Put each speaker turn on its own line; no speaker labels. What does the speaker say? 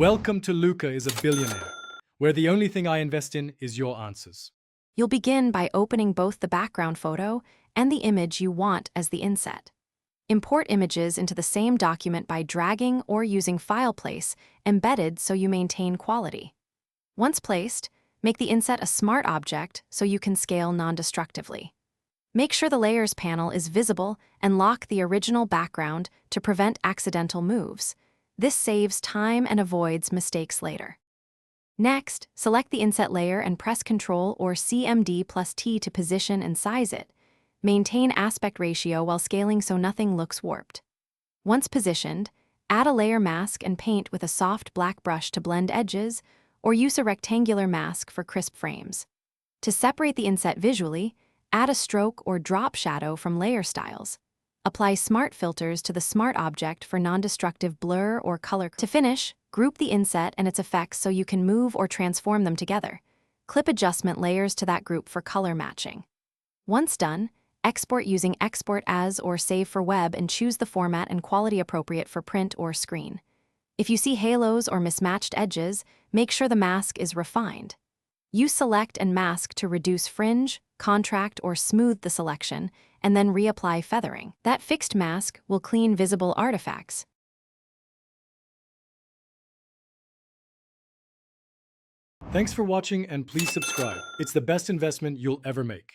Welcome to Luca is a Billionaire, where the only thing I invest in is your answers.
You'll begin by opening both the background photo and the image you want as the inset. Import images into the same document by dragging or using File Place, embedded so you maintain quality. Once placed, make the inset a smart object so you can scale non-destructively. Make sure the Layers panel is visible and lock the original background to prevent accidental moves. This saves time and avoids mistakes later. Next, select the inset layer and press Ctrl or CMD+T to position and size it. Maintain aspect ratio while scaling so nothing looks warped. Once positioned, add a layer mask and paint with a soft black brush to blend edges, or use a rectangular mask for crisp frames. To separate the inset visually, add a stroke or drop shadow from layer styles. Apply smart filters to the smart object for non-destructive blur or color. To finish, group the inset and its effects so you can move or transform them together. Clip adjustment layers to that group for color matching. Once done, export using Export As or Save for Web and choose the format and quality appropriate for print or screen. If you see halos or mismatched edges, make sure the mask is refined. Use Select and Mask to reduce fringe, contract, or smooth the selection, and then reapply feathering. That fixed mask will clean visible artifacts.
Thanks for watching and please subscribe. It's the best investment you'll ever make.